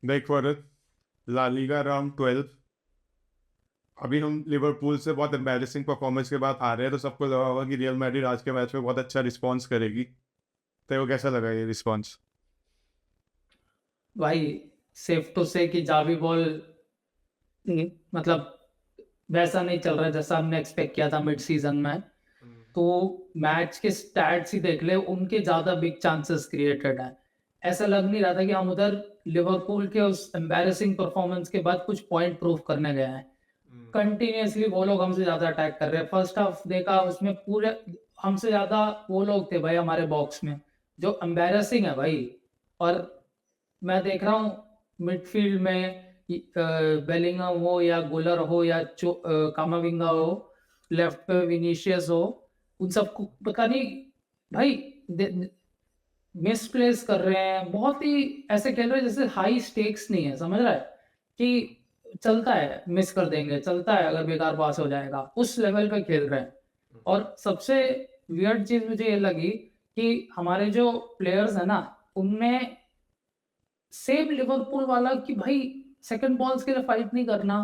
देख for La Liga round 12, अभी हम लिवरपूल से बहुत एम्बैरेसिंग परफॉर्मेंस के बाद आ रहे हैं, तो सबको लगा होगा कि रियल मैड्रिड आज के मैच में बहुत अच्छा रिस्पॉन्स करेगी। तो वो कैसा लगा ये रिस्पॉन्स? भाई सेफ टू से कि जावी बॉल मतलब वैसा नहीं चल रहा है जैसा हमने एक्सपेक्ट किया था मिड सीजन में। तो मैच के स्टैट्स ही देख ले, उनके ज्यादा बिग चांसेस क्रिएटेड है। ऐसा लग नहीं रहा था कि हम उधर लिवरपूल के उस एम्बैरेसिंग परफॉर्मेंस के बाद कुछ पॉइंट प्रूव करने गए हैं। कंटिन्यूअसली वो लोग हमसे ज्यादा अटैक कर रहे हैं। फर्स्ट हाफ देखा, उसमें पूरे हमसे ज्यादा वो लोग थे भाई हमारे बॉक्स में, जो एम्बैरेसिंग है भाई। और मैं देख रहा हूँ मिडफील्ड में बेलिंगम हो या गुलर हो या कामाविंगा हो, लेफ्ट पे विनीशियस हो, उन सबको पता नहीं भाई मिसप्लेस कर रहे हैं। बहुत ही ऐसे खेल रहे हैं जैसे हाई स्टेक्स नहीं है, समझ रहा है कि चलता है, मिस कर देंगे, चलता है अगर बेकार पास हो जाएगा, उस लेवल पे खेल रहे हैं। और सबसे वियर्ड चीज मुझे ये लगी कि हमारे जो प्लेयर्स है ना, उनमें सेम लिवरपूल वाला कि भाई सेकंड बॉल्स के लिए फाइट नहीं करना।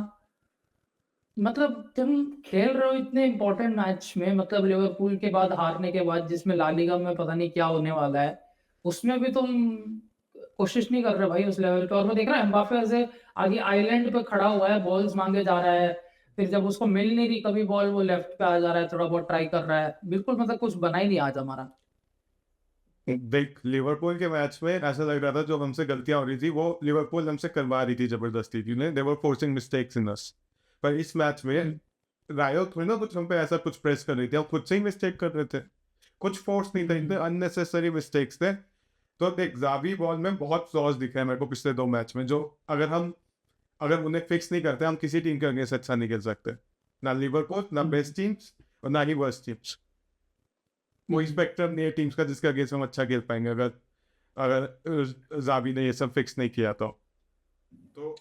मतलब तुम खेल रहे हो इतने इंपॉर्टेंट मैच में, मतलब लिवरपूल के बाद हारने के बाद, जिसमें ला लीगा में पता नहीं क्या होने वाला है, उसमें भी तुम कोशिश नहीं कर रहे भाई उस लेवल पे। और मैं देख रहा हूँ एम्बापे ऐसे आगे आइलैंड पे खड़ा हुआ है, बॉल्स मांगे जा रहा है, फिर जब उसको मिल नहीं रही कभी बॉल, वो लेफ्ट पे आ जा रहा है, थोड़ा बहुत ट्राई कर रहा है। बिल्कुल मतलब कुछ बना ही नहीं आज हमारा। देख लिवरपूल के मैच में ऐसा लग रहा था जो हमसे गलतियां हो रही थी वो लिवरपूल हमसे करवा रही थी जबरदस्ती, दे वर फोर्सिंग मिस्टेक्स इन अस। पर इस मैच में रायो थोड़ी ना कुछ हम पे ऐसा कुछ प्रेस कर रही थी, हम खुद से ही मिस्टेक कर रहे थे। कुछ फोर्स नहीं था, इतने अननेसेसरी मिस्टेक्स थे। तो देख जावी बॉल में बहुत फ्लॉज दिखे हैं मेरे को पिछले 2 मैच में, जो अगर उन्हें फिक्स नहीं करते हम किसी टीम के अगेंस्ट अच्छा नहीं खेल सकते। ना लिवरपूल, ना बेस्ट टीम्स और ना ही वर्स्ट टीम्स। कोई स्पेक्ट्रम नहीं है टीम्स का जिसके अगेंस्ट हम अच्छा खेल पाएंगे, अगर अगर जावी ने ये सब फिक्स नहीं किया तो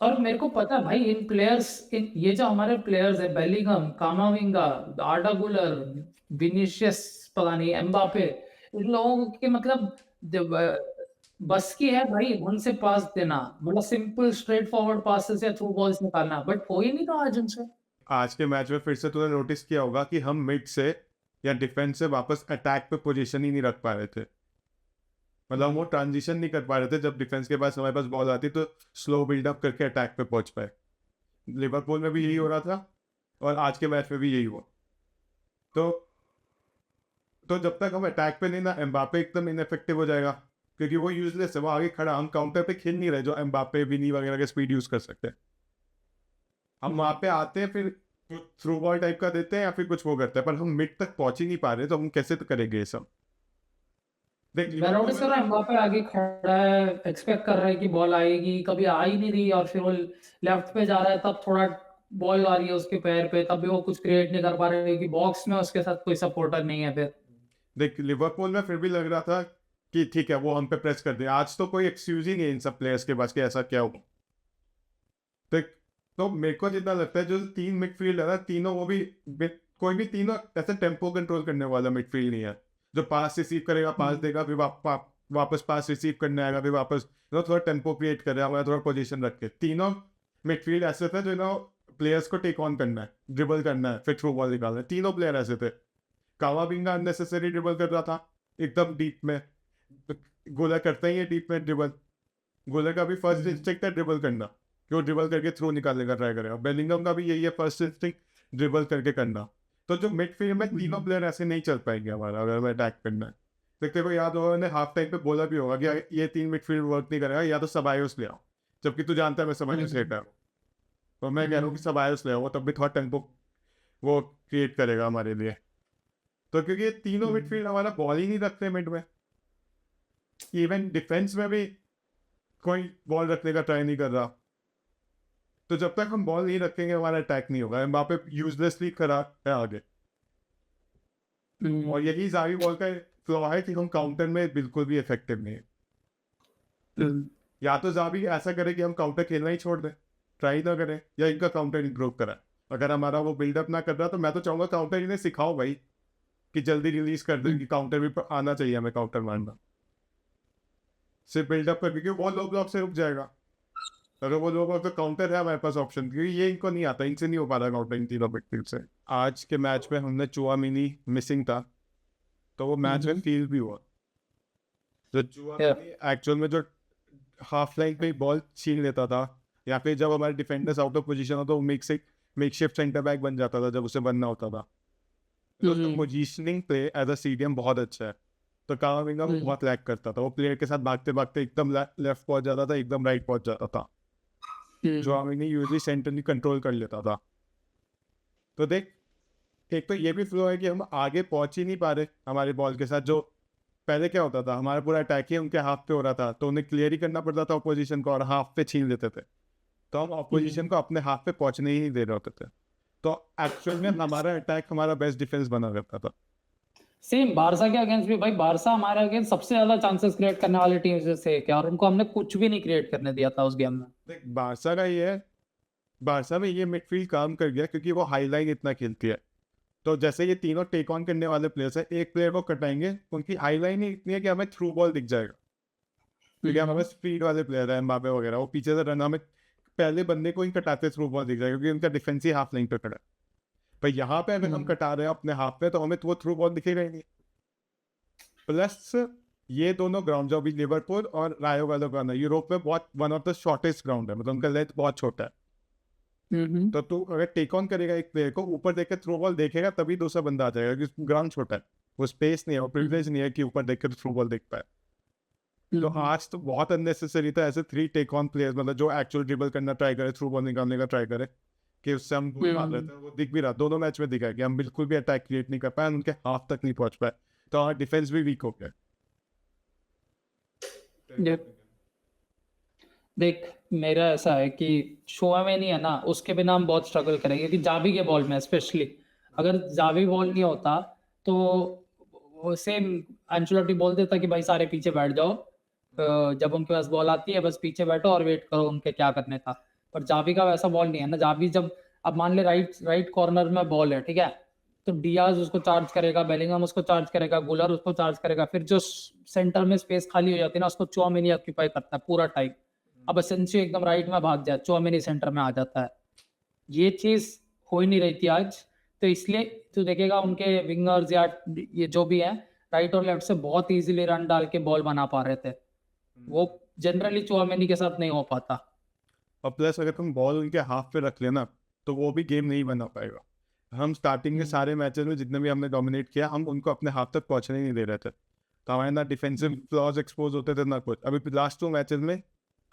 और मेरे को पता है भाई इन प्लेयर्स, इन ये जो हमारे प्लेयर्स है, बेलिंगम, कामाविंगा, आर्डा गुलर, विनीशियस, पता नहीं एम्बापे, इन लोगों के मतलब जब बस की है भाई उनसे पास देना, मतलब सिंपल स्ट्रेट फॉरवर्ड पासेस या थ्रू बॉल्स निकालना, बट हो ही नहीं रहा आज उनसे। आज के मैच में फिर से तूने नोटिस किया होगा कि हम मिड से या डिफेंस से वापस अटैक पे पोजीशन ही नहीं रख पा रहे थे। मतलब वो ट्रांजिशन नहीं कर पा रहे थे, जब डिफेंस के पास हमारे पास बॉल आती तो स्लो बिल्डअप करके अटैक पे पहुंच पाए। लिवरपूल में भी यही हो रहा था और आज के मैच में भी यही हुआ। तो जब तक हम अटैक पे नहीं ना, एम्बापे एकदम इनफेक्टिव हो जाएगा, क्योंकि वो यूजलेस है, वो आगे खड़ा, हम काउंटर पे खेल नहीं रहे जो एम्बापे विनी वगैरह के स्पीड यूज कर सकते हैं। हम वहां पे आते हैं, फिर थ्रू बॉल टाइप का देते हैं या फिर कुछ वो करते हैं, पर हम मिड तक पहुंच ही नहीं पा रहे, तो हम कैसे तो करेंगे ये सब। देख मैं लिवरपूल नोटिस में कर रहा हूँ एम्बापे आगे खड़ा है, एक्सपेक्ट कर रहा है कि बॉल आएगी, कभी आ ही नहीं रही, और फिर वो लेफ्ट पे जा रहा है तब थोड़ा बॉल आ रही है उसके पैर पे, तब भी वो कुछ क्रिएट नहीं कर पा रहे क्योंकि बॉक्स में उसके साथ कोई सपोर्टर नहीं है फिर। देख लिवरपूल में फिर भी लग रहा था कि ठीक है वो हम पे प्रेस कर दे, आज तो कोई एक्सक्यूज ही नहीं है इन सब प्लेयर्स के पास कि ऐसा क्या हो। तो तो मेरे को जितना लगता है जो तीन मिडफील्ड है ना, तीनों वो भी कोई भी तीनों ऐसे टेम्पो कंट्रोल करने वाला मिडफील्ड नहीं है, जो पास रिसीव करेगा, पास देगा, फिर वापस पास रिसीव करने आएगा, फिर वापस थोड़ा टेम्पो क्रिएट करेगा हमारा, थोड़ा पोजीशन रख के। तीनों मिडफील्ड ऐसे थे जो प्लेयर्स को टेक ऑन करना है, ड्रिबल करना है, फिर थ्रू बॉल निकालना है। तीनों प्लेयर ऐसे थे। कावाबिंगा अननेसेसरी ड्रिबल कर रहा था एकदम डीप में, गोला करता ही है डीप में ड्रिबल। गोला का भी फर्स्ट इंस्टिंक्ट है ड्रिबल करना, कि वो ड्रिबल करके थ्रू निकालने का ट्राई करेगा। बेलिंगम का भी यही है, फर्स्ट इंस्टिंक्ट ड्रिबल करके करना। तो जो मिडफील्ड में तीनों प्लेयर ऐसे नहीं चल पाएंगे हमारा, अगर हमें अटैक करना है। देखते को याद होगा, उन्होंने हाफ टाइम पे बोला भी होगा कि ये तीन मिडफील्ड वर्क नहीं करेगा, या तो सबायोस ले आओ, जबकि तू जानता है मैं सबायोस लेता हूँ। तो मैं कह रहा हूँ कि सबायोस ले आओ, तब भी थोड़ा टेम्पो वो क्रिएट करेगा हमारे लिए। तो क्योंकि ये तीनों मिडफील्ड हमारा बॉल ही नहीं रखते मिड में, इवन डिफेंस में भी कोई बॉल रखने का ट्राई नहीं कर रहा। तो जब तक हम बॉल नहीं रखेंगे हमारा अटैक नहीं होगा। एम्बापे यूजलेसली खड़ा है आगे, और यही जावी बॉल का फ्लॉ है कि हम काउंटर में बिल्कुल भी इफेक्टिव नहीं है। या तो जावी ऐसा करे कि हम काउंटर खेलना ही छोड़ दें, ट्राई ना करें, या इनका काउंटर इंप्रूव करें। अगर हमारा वो बिल्डअप ना कर रहा तो मैं तो चाहूंगा काउंटर इन्हें सिखाओ भाई, कि जल्दी रिलीज कर दे, कि काउंटर भी आना चाहिए हमें, काउंटर मारना। सिर्फ बिल्डअप कर, क्योंकि वो लो ब्लॉक से रुक जाएगा। अगर वो लोग तो काउंटर है हमारे पास ऑप्शन, क्योंकि ये इनको नहीं आता, इनसे नहीं हो पा रहा काउंटर इन तीनों मिडफील्ड से। आज के मैच में हमने चुआमिनी मिसिंग था, तो वो मैच में फील भी हुआ। जो चुआमिनी एक्चुअल में जो हाफ लाइन पे बॉल छीन लेता था, या फिर जब हमारे डिफेंडर्स आउट ऑफ पोजीशन हो तो वो मेकशिफ्ट सेंटर बैक बन जाता था जब उसे बनना होता था। तो उसका पोजीशनिंग पे एज अ सीडीएम बहुत अच्छा है। तो कामाविंगा बहुत लैक करता था, वो प्लेयर के साथ भागते भागते एकदम लेफ्ट पहुंच जाता था, एकदम राइट पहुंच जाता था। जो हमें यूजली सेंटरली कंट्रोल कर लेता था। तो देख, एक तो ये भी फ्लो है कि हम आगे पहुंच ही नहीं पा रहे हमारे बॉल के साथ। जो पहले क्या होता था, हमारा पूरा अटैक ही उनके हाफ पे हो रहा था, तो उन्हें क्लियर ही करना पड़ता था ऑपोजिशन को, और हाफ पे छीन लेते थे। तो हम ऑपोजिशन को अपने हाफ पे पहुंचने ही नहीं दे रहे होते थे। तो एक्चुअल में हमारा अटैक हमारा बेस्ट डिफेंस बना करता था। सेम बारसा के अगेंस्ट भी भाई, बारसा हमारे अगेंस्ट सबसे ज्यादा चांसेस क्रिएट करने वाली टीम से से क्या, और उनको हमने कुछ भी नहीं क्रिएट करने दिया था उस गेम में। देख बारसा का ये है, बारसा में ये मिडफील्ड काम कर गया क्योंकि वो हाई लाइन इतना खेलती है। तो जैसे ये तीनों टेक ऑन करने वाले प्लेयर्स हैं, एक प्लेयर को कटाएंगे, उनकी हाई लाइन ही इतनी है कि हमें थ्रू बॉल दिख जाएगा, क्योंकि हमारे स्पीड वाले प्लेयर है एम्बापे वगैरह, वो पीछे से रन हमें पहले बंदे को ही कटाते थ्रू बॉल दिख जाएगा, क्योंकि उनका डिफेंस ही हाफ लाइन पे खड़ा है। पर यहाँ पे अगर हम कटा रहे हैं अपने हाफ पे, तो हमें तो वो थ्रू बॉल दिखेगा ही नहीं। प्लस ये दोनों ग्राउंड जो अभी लिवरपूल और रायो वैलेकानो यूरोप में बहुत one of the shortest ground है, मतलब उनका लेंथ बहुत छोटा है। तो तू अगर टेक ऑन करेगा एक प्लेयर को, ऊपर देख के थ्रू बॉल देखेगा तभी दूसरा बंदा आ जाएगा, क्योंकि ग्राउंड छोटा है, वो स्पेस नहीं है, वो प्रिविलेज नहीं है कि ऊपर देख के थ्रू बॉल देख पाए। तो आज तो बहुत अननेसेसरी था ऐसे 3 टेक ऑन प्लेयर्स, मतलब जो एक्चुअल ड्रिबल करना ट्राई करे, थ्रू बॉल निकालने का ट्राई करे, कि उससे हम गोल मार रहे थे। वो दिख भी रहा, दोनों मैच में दिखा कि हम बिल्कुल भी अटैक क्रिएट नहीं कर पाए, उनके हाफ तक नहीं पहुंच पाए, तो हमारा डिफेंस भी वीक हो गया। देख, मेरा ऐसा है कि शोआ में नहीं है ना, उसके बिना हम बहुत स्ट्रगल करेंगे, कि जावी के बॉल में स्पेशली अगर जावी बॉल नहीं होता तो सेम एंचेलोटी बोल देता कि भाई सारे पीछे बैठ जाओ, जब उनके पास बॉल आती है बस पीछे बैठो और वेट करो उनके क्या करने का। पर जावी का वैसा बॉल नहीं है ना। जावी जब अब मान ले राइट कॉर्नर में बॉल है, ठीक है, तो डियाज उसको चार्ज करेगा, बेलिंगम उसको चार्ज करेगा, गुलर उसको चार्ज करेगा, फिर जो सेंटर में स्पेस खाली हो जाती है ना, उसको चौमिनी ऑक्यूपाई करता है पूरा टाइम। अब एसेंसियो एकदम राइट में भाग जाए, चौमिनी सेंटर में आ जाता है। ये चीज हो ही नहीं रही थी आज। तो इसलिए तो देखेगा उनके विंगर्स या ये जो भी है, राइट और लेफ्ट से बहुत इजीली रन डाल के बॉल बना पा रहे थे। वो जनरली चौमिनी के साथ नहीं हो पाता। और प्लस अगर तुम बॉल उनके हाफ पे रख लेना, तो वो भी गेम नहीं बना पाएगा। हम स्टार्टिंग के सारे मैचेस में जितने भी हमने डोमिनेट किया, हम उनको अपने हाफ तक पहुंचने ही नहीं दे रहे थे, तो हमारे ना डिफेंसिव फ्लॉज एक्सपोज होते थे ना कुछ। अभी लास्ट 2 मैचेस में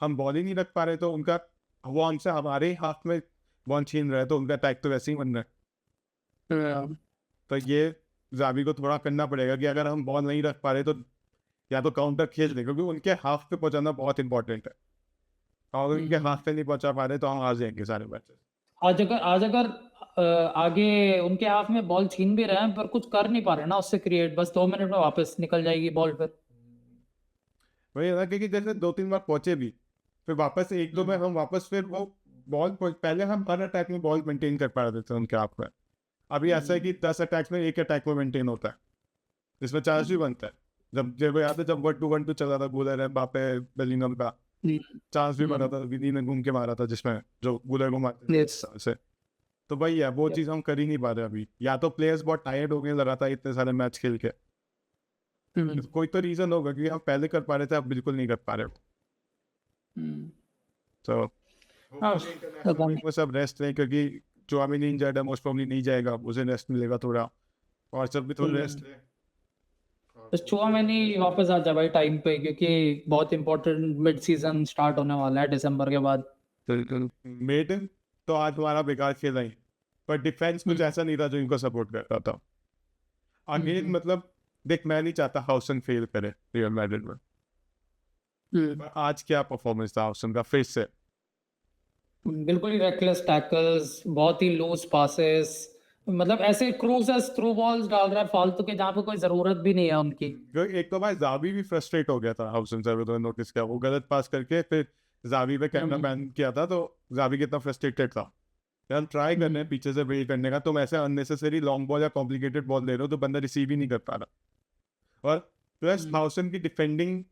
हम बॉल ही नहीं रख पा रहे, तो उनका वो हमसे हमारे ही हाफ में बॉल छीन रहे, तो उनका अटैक तो वैसे ही बन रहा है। तो ये जावी को थोड़ा करना पड़ेगा कि अगर हम बॉल नहीं रख पा रहे तो या तो काउंटर खींच दे, क्योंकि उनके हाफ पे पहुंचाना बहुत इंपॉर्टेंट है, और उनके हाफ पे नहीं पहुंचा पा रहे तो हम हार जाएंगे सारे मैचेस। आज अगर आगे उनके हाफ में बॉल छीन भी रहे हैं पर कुछ कर नहीं पा रहे ना उससे क्रिएट, बस 2 मिनट में वापस निकल जाएगी बॉल फिर। वही है ना, क्योंकि जैसे 2-3 बार पहुंचे भी, फिर वापस 1-2 में हम वापस फिर वो बॉल, पहले हम हर अटैक में बॉल मेंटेन कर पा रहे थे उनके हाफ में। अभी ऐसा है कि 10 अटैक्स में 1 अटैक में मेंटेन होता है, जिसमें चांस भी बनता है। जब याद है, जब 1-2 चला था गुलर है बापे बेलिंगम का, चांस भी बना था, विधि ने घूम के मारा था, जिसमें जो गुलर को मारते से। तो वही है, वो चीज हम कर ही नहीं पा रहे अभी, या तो प्लेयर्स बहुत टायर्ड हो गए लगातार इतने सारे मैच खेल के, कोई तो रीजन होगा कि हम पहले कर पा रहे थे, अब बिल्कुल नहीं कर पा रहे। तो वो सब रेस्ट लें, क्योंकि चौमिनी इंजर्ड है, मोस्ट प्रोबब्ली नहीं जाएगा, उसे रेस्ट मिलेगा थोड़ा, और सब भी थोड़ा रेस्ट ले। तो चुआमेनी वापस आ जाए भाई टाइम पे, क्योंकि बहुत इंपॉर्टेंट मिड सीजन स्टार्ट होने वाला है दिसंबर के बाद। मिड तो आज हमारा बेकार खेला ही, पर डिफेंस कुछ ऐसा नहीं था जो इनको सपोर्ट कर रहा था। अगेन मतलब देख, मैं नहीं चाहता हाउसन फेल करे रियल मैड्रिड में, पर आज क्या परफॉर्मेंस था हाउसन का फिर से। बिल्कुल ही रेकलेस टैकल्स, बहुत ही लूज पासेस, मतलब ऐसे क्रूजेस थ्रू बॉल्स डाल रहा है फालतू के, जहाँ पे कोई जरूरत भी नहीं है उनकी। एक तो भाई जावी भी फ्रस्ट्रेट हो गया था हाउसन से, अगर तुमने नोटिस किया, वो गलत पास करके फिर जावी पे कैमरा बैन किया था, तो जावी कितना फ्रस्ट्रेटेड था। हम ट्राई कर रहे हैं पीछे से ब्रेक करने का, तुम ऐसे अननेसेसरी लॉन्ग बॉल या कॉम्प्लिकेटेड बॉल दे रहे हो, तो बंदा रिसीव ही नहीं कर पा रहा। और प्लस हाउसन की डिफेंडिंग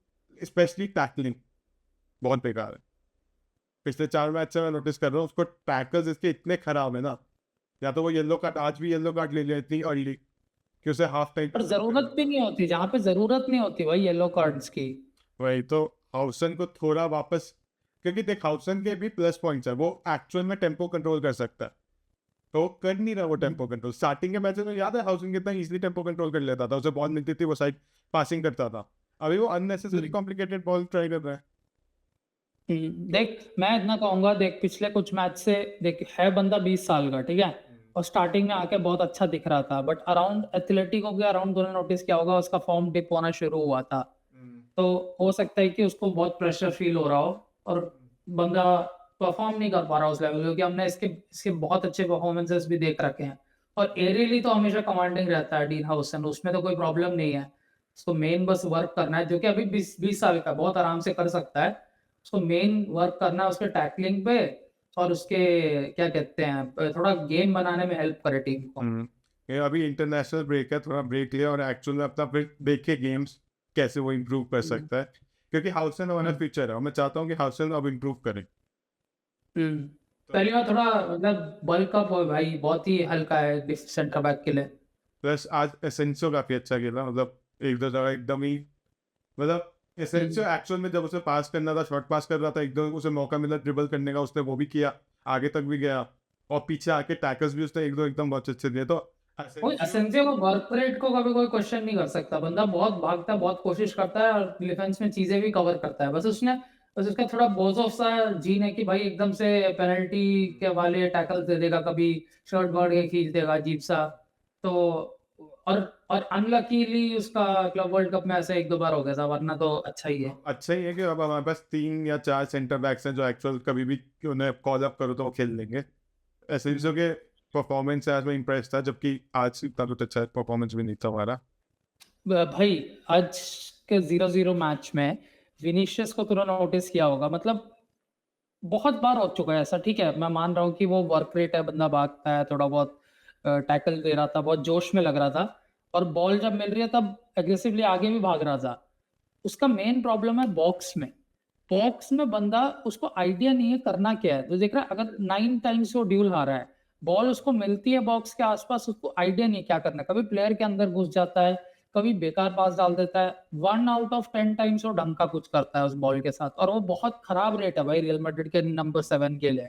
स्पेशली टैकलिंग बहुत बेकार है। पिछले 4 मैच से मैं नोटिस कर रहा हूँ उसको टैकल्स इसके इतने खराब है ना, या तो वो येलो कार्ड, आज भी येलो कार्ड ले लिया इतनी अर्ली कि उसे हाफ टाइम पर जरूरत भी नहीं होती, जहाँ पे जरूरत नहीं होती भाई येलो कार्ड्स की। वही तो हाउसन को थोड़ा वापस, क्योंकि देख हाउसन के भी प्लस पॉइंट्स है, वो एक्चुअल में टेम्पो कंट्रोल कर सकता है, तो वो कर नहीं रहा वो टेम्पो कंट्रोल। स्टार्टिंग के मैचेस में याद है हाउसन कितना इजीली टेम्पो कंट्रोल कर लेता था, उसे बॉल मिलती थी वो साइड पासिंग करता था। अभी वो अननेसेसरी कॉम्प्लिकेटेड बॉल ट्राई कर रहा है। देख मैं इतना कहूंगा, देख पिछले कुछ मैच से देख है बंदा 20 साल का, ठीक है, और स्टार्टिंग में आके बहुत अच्छा दिख रहा था, बट अराउंड एथलेटिको के अराउंड तूने नोटिस किया होगा उसका फॉर्म डिप होना शुरू हुआ था। तो हो सकता है कि उसको बहुत प्रेशर फील हो रहा हो और बंदा परफॉर्म नहीं कर पा रहा उस लेवल, क्योंकि हमने इसके इसके बहुत अच्छे परफॉर्मेंसेस भी देख रखे हैं, और एरियली तो हमेशा कमांडिंग रहता है डीन हाउसन, उसमें तो कोई प्रॉब्लम नहीं है। उसको मेन बस वर्क करना है, जो कि अभी 20 साल का बहुत आराम से कर सकता है। उसको मेन वर्क करना है उसके टैकलिंग पे, और उसके क्या कहते हैं थोड़ा गेम बनाने में हेल्प करे टीम को। ये अभी इंटरनेशनल ब्रेक है, थोड़ा ब्रेक लिया और एक्चुअल में अपना फिर देखे गेम्स कैसे वो इम्प्रूव कर सकता है, क्योंकि हाउसन हमारा फ्यूचर है और मैं चाहता हूँ कि हाउसन अब इम्प्रूव करे। पहली बार थोड़ा मतलब वर्ल्ड कप हो भाई, बहुत ही हल्का है सेंटर बैक के लिए। प्लस आज एसेंसियो काफी अच्छा खेला, मतलब एक दो जगह एकदम ही, मतलब एसेंसियो एक्चुअल में जब उसे पास करना था, शॉर्ट पास कर रहा था, एकदम उसे मौका मिला ड्रिबल करने का, उसने वो भी किया, आगे तक भी गया, और पीछे आके टैकल्स भी उसने एक दो एकदम बहुत अच्छे दिए। तो कोई एसेंसियो को वर्क रेट को कभी कोई क्वेश्चन नहीं कर सकता, बंदा बहुत भागता है, बहुत कोशिश करता है और डिफेंस में चीजें भी कवर करता है, बस उसका थोड़ा बोझो सा जीन है कि भाई एकदम से पेनल्टी के वाले टैकल दे देगा, कभी शर्ट बढ़ के खींच देगा अजीब सा। तो और अनलकीली उसका क्लब वर्ल्ड कप में ऐसे एक दो बार हो गया था, वरना तो अच्छा ही है। अच्छा ही है कि अब हमारे पास 3 या 4 सेंटर बैक्स हैं जो एक्चुअल कभी भी उन्हें कॉल अप करो तो वो खेल लेंगे। एसेंसियो के परफॉर्मेंस से आज मैं इम्प्रेस था, जबकि आज इतना कुछ अच्छा परफॉर्मेंस भी नहीं था हमारा। भाई आज के 0-0 मैच में विनीशियस को तुरंत नोटिस किया होगा, मतलब बहुत बार हो चुका है ऐसा, ठीक है मैं मान रहा हूँ कि वो वर्क रेट है, बंदा भागता है, थोड़ा बहुत टैकल दे रहा था, बहुत जोश में लग रहा था, और बॉल जब मिल रही है तब एग्रेसिवली आगे भी भाग रहा था। उसका मेन प्रॉब्लम है बॉक्स में। बॉक्स में बंदा उसको आइडिया नहीं है करना क्या है, तो देख रहा है अगर 9 टाइम्स वो ड्यूल हारा है, बॉल उसको मिलती है बॉक्स के आसपास, उसको आइडिया नहीं क्या करना, कभी प्लेयर के अंदर घुस जाता है, कभी बेकार पास डाल देता है। 1 आउट ऑफ 10 टाइम्स वो ढंग का कुछ करता है उस बॉल के साथ, और वो बहुत खराब रेट है भाई रियल मैड्रिड के नंबर 7 के लिए।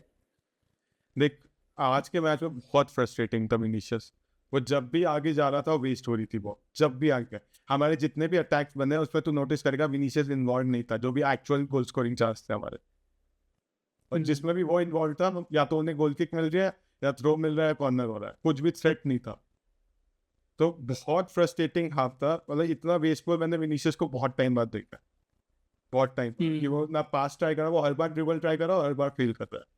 देख आज के मैच में बहुत फ्रस्ट्रेटिंग था विनीशियस, वो जब भी आगे जा रहा था वो वेस्ट हो रही थी बॉल, जब भी आगे हमारे जितने भी अटैक्स बने उसमें तू नोटिस करेगा विनीशियस इन्वॉल्व नहीं था, जो भी एक्चुअल गोल स्कोरिंग चांस थे हमारे, और जिसमें भी वो इन्वॉल्व था या तो उन्हें गोल किक मिल रही है या थ्रो मिल रहा है, कॉर्नर हो रहा है, कुछ भी थ्रेट नहीं था। तो बहुत फ्रस्ट्रेटिंग हाफ था, मतलब इतना वेस्टफुल मैंने विनीशियस को बहुत टाइम बाद देखा, बहुत टाइम कि वो ना पास ट्राई करा, वो हर बार ड्रिबल ट्राई करा और हर बार फेल कर रहा है।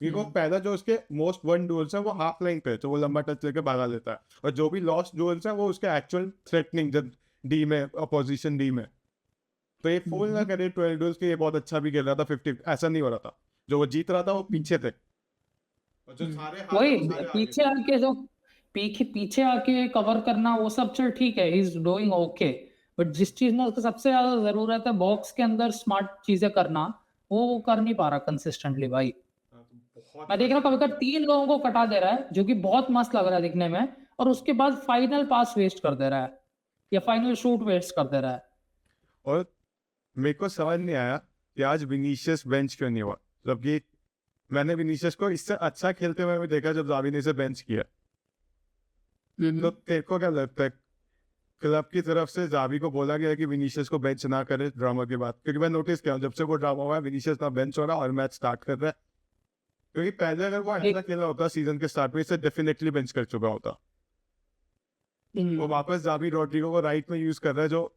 क्योंकि वो पहला जो उसके मोस्ट वन डुअल्स है वो हाफ लाइन पे, तो वो लंबा टच लेके भागा लेता है, और जो भी लॉस्ट डुअल्स है वो उसके एक्चुअल थ्रेटनिंग जब डी में अपोजिशन डी में, तो ये फुल ना करे 12 डुअल्स के, ये बहुत अच्छा भी खेल रहा था, 50 ऐसा नहीं हो रहा था, जो वो जीत रहा था वो पीछे थे, और जो सारे हाथ वही वो सारे आगे पीछे थे। आके जो पीछे पीछे आके कवर करना वो सब चल ठीक है, he is doing okay, but जिस चीज में उसको सबसे ज्यादा जरूरत है बॉक्स के अंदर स्मार्ट चीजें करना, वो कर नहीं पा रहा कंसिस्टेंटली भाई। हाँ, तो बहुत मैं देख रहा हूँ कभी कभी 3 लोगों को कटा दे रहा है, जो कि बहुत मस्त लग रहा है दिखने में, और उसके बाद फाइनल पास वेस्ट कर दे रहा है या फाइनल शूट वेस्ट कर दे रहा है। और मेरे को समझ नहीं आया कि आज विनीशियस बेंच क्यों नहीं हुआ, जबकि मैंने विनीशियस को इससे अच्छा खेलते हुए भी देखा जब जावी ने इसे बेंच किया। तो तेरे को क्या लगता है, क्लब की तरफ से जावी को बोला गया है कि विनीशियस को बेंच ना करे ड्रामा के बाद? क्योंकि मैं नोटिस किया हूं, जब से वो ड्रामा हुआ है विनीशियस ना बेंच हो रहा और मैच स्टार्ट कर रहा है, क्योंकि पहले अगर वो ऐसा खेला होता सीजन के स्टार्ट में इसे डेफिनेटली बेंच कर चुका होता। वो वापस जावी रॉड्रिगो को राइट में यूज कर रहा है, जो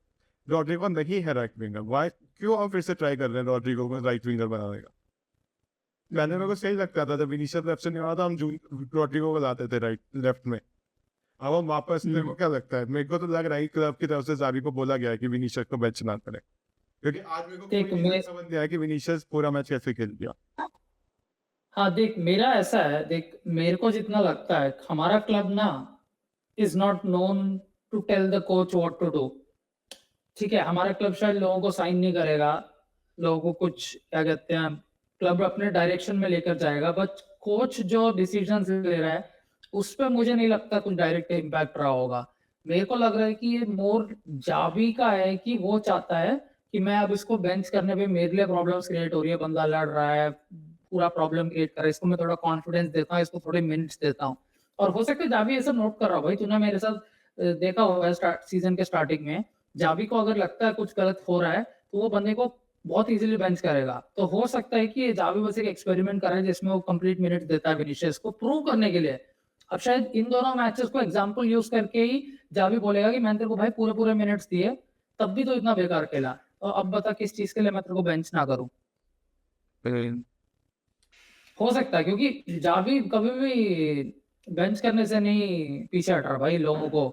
रॉड्रिगो नहीं है राइट विंगर। वाई क्यों हम फिर से ट्राई कर रहे हैं रॉड्रिगो को राइट विंगर बनाने का? पहले मेरे को सही लगता था जब विनीशियस लेफ्ट से नहीं आ था, हम रॉड्रिगो को लाते थे राइट लेफ्ट में। अब हम वापस, मेरे को क्या लगता है, मेरे को तो लग रहा है क्लब की तरफ से जावी को बोला गया है कि विनीशियस को बेंच ना करे, क्योंकि आज मेरे को कोई देख रीजन समझ नहीं आया कि विनीशियस पूरा मैच कैसे खेल दिया। हाँ देख मेरा ऐसा है, देख मेरे को जितना लगता है हमारा क्लब ना is not known to tell the coach what to do. ठीक है, हमारा क्लब शायद लोगों को साइन नहीं करेगा, लोगों को कुछ क्या कहते हैं क्लब अपने डायरेक्शन में लेकर जाएगा, बट कोच जो डिसीजन ले रहा है उस पे मुझे नहीं लगता कुछ डायरेक्ट इम्पैक्ट रहा होगा। मेरे को लग रहा है कि ये मोर जावी का है कि वो चाहता है कि मैं अब इसको बेंच करने पे मेरे लिए प्रॉब्लम्स क्रिएट हो रही है, बंदा लड़ रहा है, पूरा प्रॉब्लम क्रिएट कर रहा है, इसको मैं थोड़ा कॉन्फिडेंस देता हूँ, इसको थोड़े मिनट्स देता हूँ। और हो सकता है जावी ऐसा नोट कर रहा हो, भाई तूने मेरे साथ देखा होगा सीजन के स्टार्टिंग में, जावी को अगर लगता है कुछ गलत हो रहा है तो वो बंदे को बहुत इजीली बेंच करेगा। तो हो सकता है कि ये जावी बस एक एक्सपेरिमेंट कर रहा है जिसमें वो कंप्लीट मिनट्स देता है विनीशियस को प्रूव करने के लिए। अब शायद इन दोनों मैचेस को एग्जांपल यूज करके ही जावी बोलेगा कि मैंने तेरे को भाई पूरे मिनट्स दिए, तब भी तो इतना बेकार खेला, तो अब बता किस चीज के लिए मैं तेरे को बेंच ना करूं। हो सकता है क्योंकि जावी कभी भी बेंच करने से नहीं पीछे हट रहा भाई लोगों को।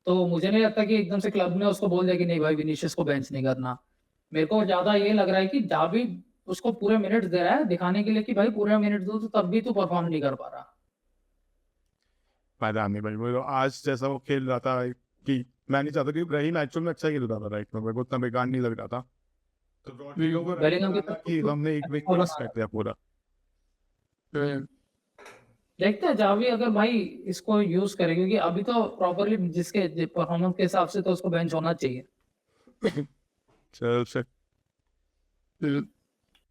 तो मुझे नहीं लगता कि एकदम से क्लब ने उसको बोल दिया कि नहीं भाई विनीशियस को बेंच नहीं करना। मेरे को ज्यादा ये लग रहा है कि जावी उसको पूरे मिनट्स दे रहा है दिखाने के लिए कि भाई पूरे मिनट्स दो, तो तब भी तू परफॉर्म नहीं कर पा रहा। पता नहीं भाई, वो आज जैसा वो खेल रहा था कि मैं नहीं चाहता कि ब्राहीम एक्चुअल में अच्छा खेल रहा था राइट में, मेरे को उतना बेकार नहीं लग रहा था। तो रॉड्रिगो को बेलिंगम की कि हमने एक वीक मिस कर दिया पूरा। देखते हैं जावी अगर भाई इसको यूज करे, क्योंकि अभी तो प्रॉपरली जिसके परफॉर्मेंस के हिसाब से तो उसको बेंच होना चाहिए। चल